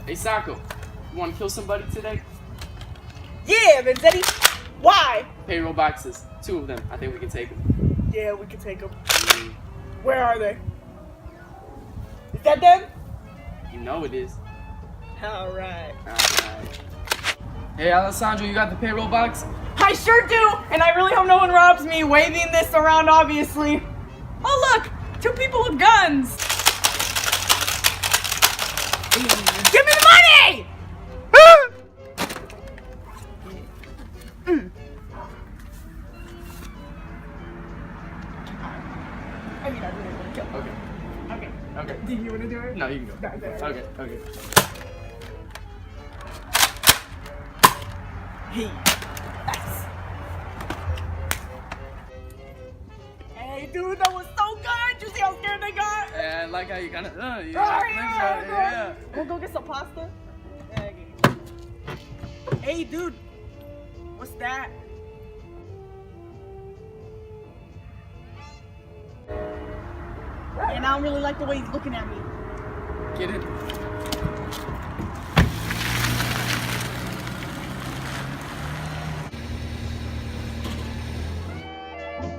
Hey, Sacco, you want to kill somebody today? Yeah, Vanzetti. Why? Payroll boxes. 2 of them. I think we can take them. Yeah, we can take them. Where are they? Is that them? You know it is. Alright. Alright. Hey, Alessandro, you got the payroll box? I sure do! And I really hope no one robs me, waving this around, obviously. Oh, look! 2 people with guns! Give me the money! I mean, I really want to kill. Okay. Okay. Do you want to do it? No, you can go. No. Okay. Hey. Nice. Hey, dude, that was so good! You see how scared they got? And like how you kind of, Yeah. We'll go get some pasta. Hey, dude. What's that? And I don't really like the way he's looking at me. Get it.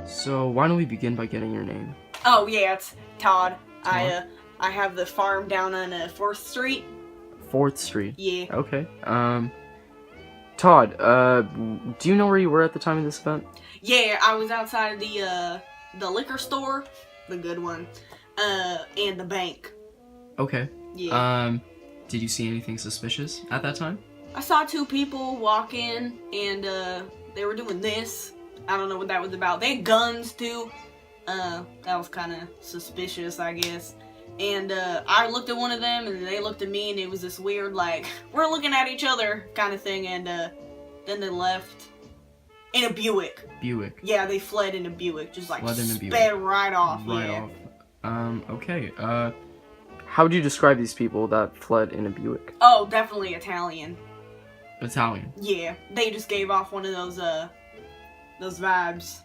So why don't we begin by getting your name? Oh yeah, it's Todd. I have the farm down on 4th Street. 4th Street. Yeah. Okay. Todd, do you know where you were at the time of this event? Yeah, I was outside of the liquor store, the good one, and the bank. Okay. Yeah. Did you see anything suspicious at that time? I saw 2 people walk in, and they were doing this. I don't know what that was about. They had guns too. That was kind of suspicious, I guess. And I looked at one of them, and they looked at me, and it was this weird, like, we're looking at each other kind of thing. And then they left in a Buick. Buick. Yeah, they fled in a Buick, just like Sped right off. Right yeah. off. Okay. How would you describe these people that fled in a Buick? Oh, definitely Italian. Italian. Yeah, they just gave off one of those vibes.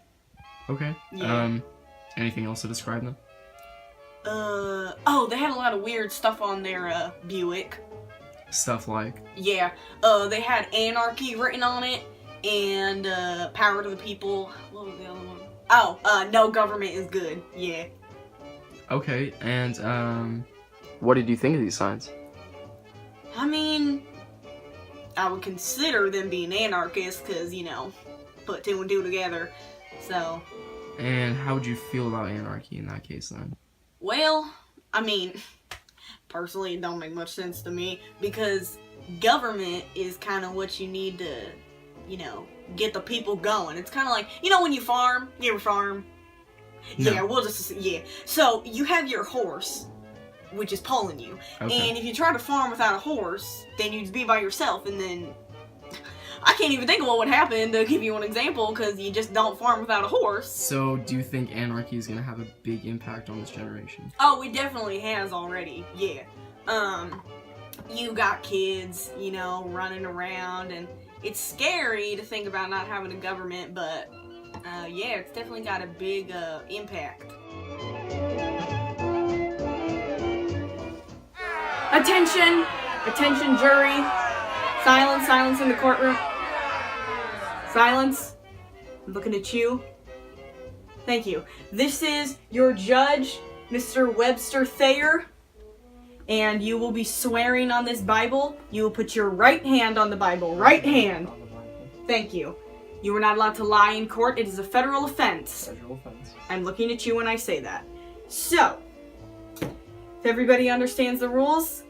Okay. Yeah. Anything else to describe them? Oh, they had a lot of weird stuff on their Buick. Stuff like? Yeah, they had anarchy written on it, and power to the people. What was the other one? Oh, no government is good. Yeah. Okay, and what did you think of these signs? I mean, I would consider them being anarchists, because, you know, put 2 and 2 together, so. And how would you feel about anarchy in that case then? Well, I mean, personally it don't make much sense to me, because government is kind of what you need to, you know, get the people going. It's kind of like, you know when you farm? You ever farm? No. Yeah, we'll just, yeah. So, you have your horse, which is pulling you. Okay. And if you try to farm without a horse, then you'd be by yourself, and then I can't even think of what would happen to give you an example, because you just don't farm without a horse. So, do you think anarchy is going to have a big impact on this generation? Oh, it definitely has already, yeah. You got kids, you know, running around, and it's scary to think about not having a government, but, yeah, it's definitely got a big, impact. Attention! Attention, jury! Silence in the courtroom. Silence. I'm looking at you. Thank you. This is your judge, Mr. Webster Thayer, and you will be swearing on this Bible. You will put your right hand on the Bible. Right hand. Thank you. You are not allowed to lie in court. It is a federal offense. Federal offense. I'm looking at you when I say that. So, if everybody understands the rules,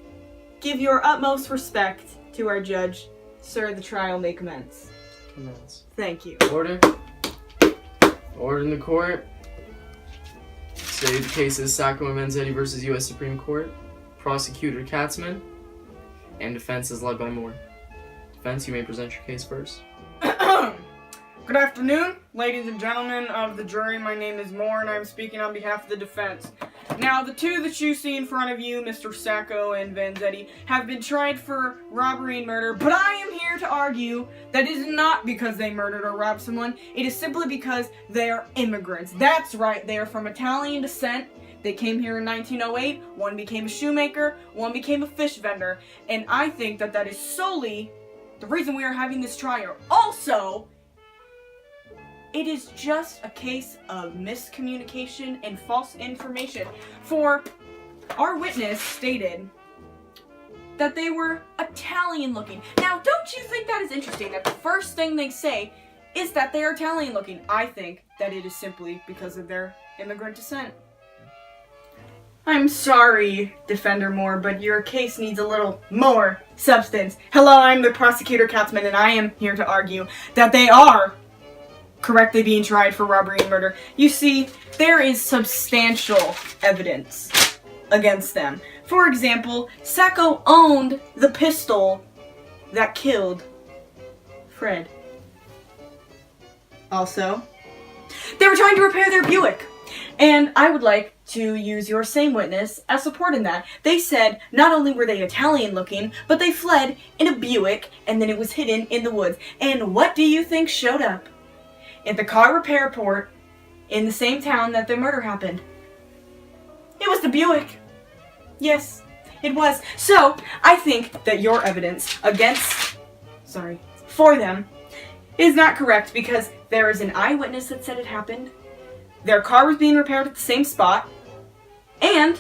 give your utmost respect to our judge. Sir, the trial may commence. Commence. Thank you. Order. Order in the court. Say the case is Sacco and Vanzetti versus U.S. Supreme Court. Prosecutor Katzman. And defense is led by Moore. Defense, you may present your case first. Good afternoon, ladies and gentlemen of the jury. My name is Moore, and I'm speaking on behalf of the defense. Now, the 2 that you see in front of you, Mr. Sacco and Vanzetti, have been tried for robbery and murder, but I am here to argue that it is not because they murdered or robbed someone. It is simply because they are immigrants. That's right, they are from Italian descent. They came here in 1908, one became a shoemaker, one became a fish vendor, and I think that that is solely the reason we are having this trial. Also, it is just a case of miscommunication and false information. For our witness stated that they were Italian looking. Now, don't you think that is interesting that the first thing they say is that they are Italian looking? I think that it is simply because of their immigrant descent. I'm sorry, Defender Moore, but your case needs a little more substance. Hello, I'm the prosecutor Katzman, and I am here to argue that they are correctly being tried for robbery and murder. You see, there is substantial evidence against them. For example, Sacco owned the pistol that killed Fred. Also, they were trying to repair their Buick. And I would like to use your same witness as support in that. They said not only were they Italian looking, but they fled in a Buick and then it was hidden in the woods. And what do you think showed up at the car repair port in the same town that the murder happened? It was the Buick. Yes, it was. So, I think that your evidence for them is not correct because there is an eyewitness that said it happened. Their car was being repaired at the same spot. And,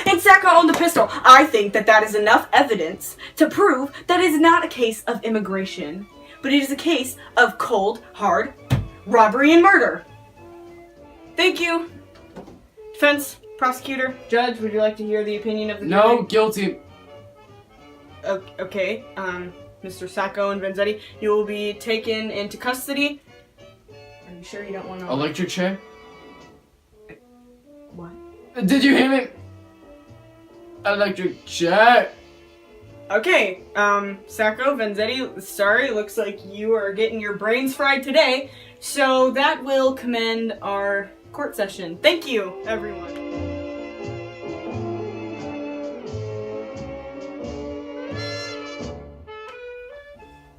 and Sacco owned the pistol. I think that that is enough evidence to prove that it is not a case of immigration, but it is a case of cold, hard robbery and murder. Thank you. Defense, prosecutor, judge, would you like to hear the opinion of the jury? No, guilty. Okay, Mr. Sacco and Vanzetti, you will be taken into custody. Are you sure you don't want to... Electric chair? What? Did you hear me? Electric chair. Okay, Sacco, Vanzetti, sorry, looks like you are getting your brains fried today. So that will commend our court session. Thank you, everyone.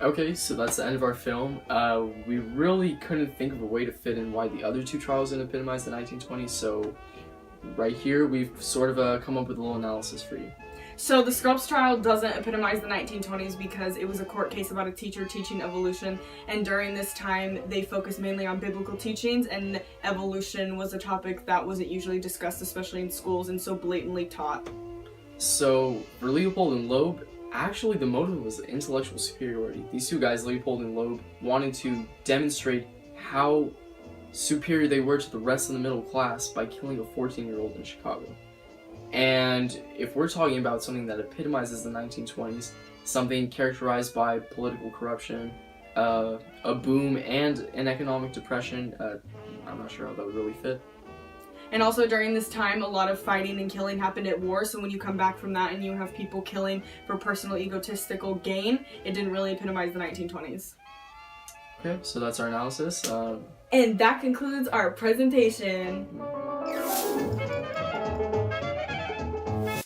Okay, so that's the end of our film. We really couldn't think of a way to fit in why the other two trials didn't epitomize the 1920s, so right here we've sort of come up with a little analysis for you. So the Scrubs trial doesn't epitomize the 1920s because it was a court case about a teacher teaching evolution, and during this time they focused mainly on biblical teachings, and evolution was a topic that wasn't usually discussed, especially in schools, and so blatantly taught. So for Leopold and Loeb, actually the motive was intellectual superiority. These two guys, Leopold and Loeb, wanted to demonstrate how superior they were to the rest of the middle class by killing a 14-year-old in Chicago. And if we're talking about something that epitomizes the 1920s, something characterized by political corruption, a boom, and an economic depression, I'm not sure how that would really fit. And also during this time, a lot of fighting and killing happened at war, so when you come back from that and you have people killing for personal egotistical gain, it didn't really epitomize the 1920s. Okay, so that's our analysis. And that concludes our presentation.